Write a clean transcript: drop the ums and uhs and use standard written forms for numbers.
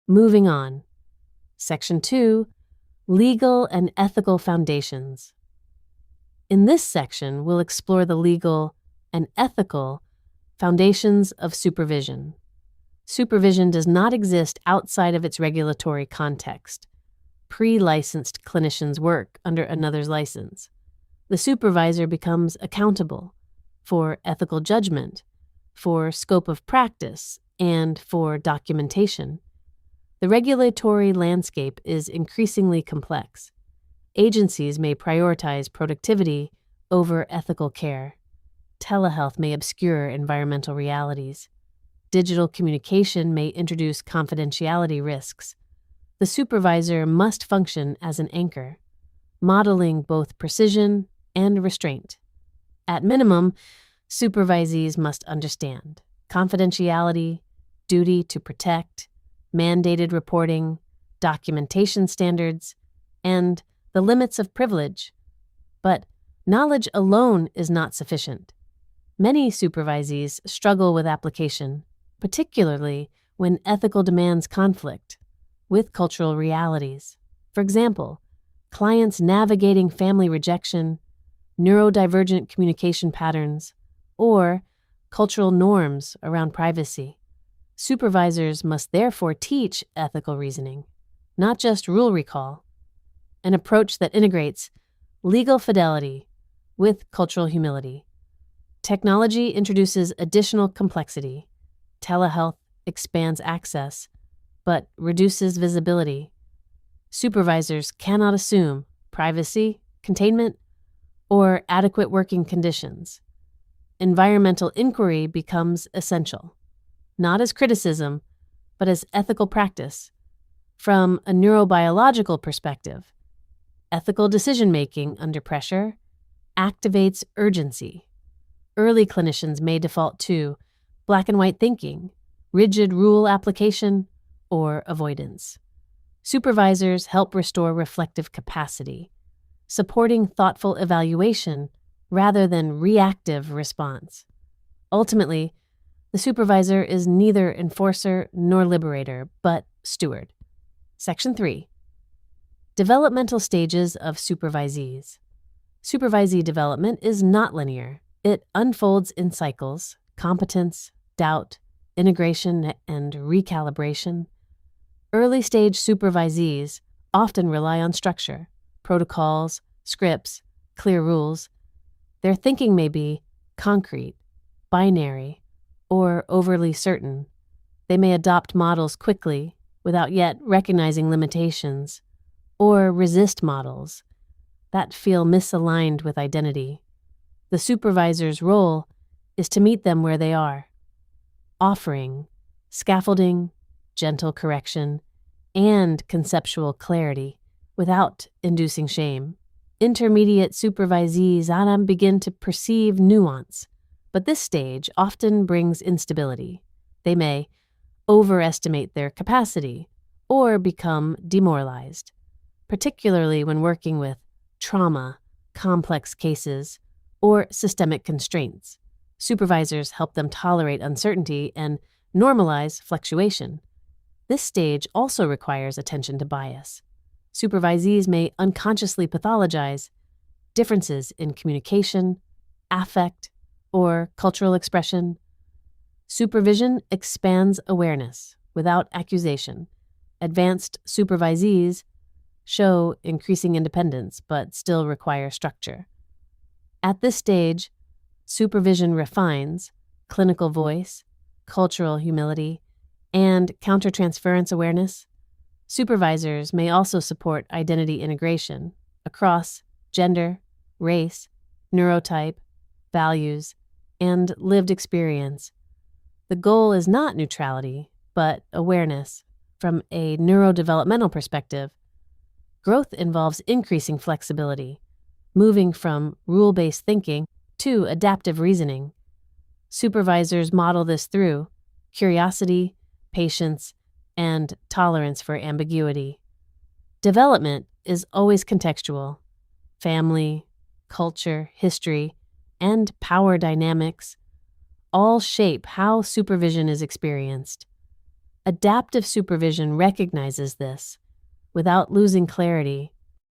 Moving on. Section 2, Legal and Ethical Foundations. In this section, we'll explore the legal and ethical foundations of supervision. Supervision does not exist outside of its regulatory context. Pre-licensed clinicians work under another's license. The supervisor becomes accountable for ethical judgment, for scope of practice, and for documentation. The regulatory landscape is increasingly complex. Agencies may prioritize productivity over ethical care. Telehealth may obscure environmental realities. Digital communication may introduce confidentiality risks. The supervisor must function as an anchor, modeling both precision and restraint. At minimum, supervisees must understand confidentiality, duty to protect, mandated reporting, documentation standards, and the limits of privilege. But knowledge alone is not sufficient. Many supervisees struggle with application, particularly when ethical demands conflict with cultural realities. For example, clients navigating family rejection, neurodivergent communication patterns, or cultural norms around privacy. Supervisors must therefore teach ethical reasoning, not just rule recall, an approach that integrates legal fidelity with cultural humility. Technology introduces additional complexity. Telehealth expands access, but reduces visibility. Supervisors cannot assume privacy, containment, or adequate working conditions. Environmental inquiry becomes essential, not as criticism, but as ethical practice. From a neurobiological perspective, ethical decision-making under pressure activates urgency. Early clinicians may default to black and white thinking, rigid rule application, or avoidance. Supervisors help restore reflective capacity, supporting thoughtful evaluation rather than reactive response. Ultimately, the supervisor is neither enforcer nor liberator, but steward. Section 3. Developmental stages of supervisees. Supervisee development is not linear. It unfolds in cycles: competence, doubt, integration, and recalibration. Early-stage supervisees often rely on structure, protocols, scripts, clear rules. Their thinking may be concrete, binary, or overly certain. They may adopt models quickly without yet recognizing limitations, or resist models that feel misaligned with identity. The supervisor's role is to meet them where they are, offering scaffolding, gentle correction, and conceptual clarity without inducing shame. Intermediate supervisees begin to perceive nuance, but this stage often brings instability. They may overestimate their capacity or become demoralized, particularly when working with trauma, complex cases, or systemic constraints. Supervisors help them tolerate uncertainty and normalize fluctuation. This stage also requires attention to bias. Supervisees may unconsciously pathologize differences in communication, affect, or cultural expression. Supervision expands awareness without accusation. Advanced supervisees show increasing independence but still require structure. At this stage, supervision refines clinical voice, cultural humility, and countertransference awareness. Supervisors may also support identity integration across gender, race, neurotype, values, and lived experience. The goal is not neutrality, but awareness. From a neurodevelopmental perspective, growth involves increasing flexibility, moving from rule-based thinking to adaptive reasoning. Supervisors model this through curiosity, patience, and tolerance for ambiguity. Development is always contextual. Family, culture, history, and power dynamics all shape how supervision is experienced. Adaptive supervision recognizes this without losing clarity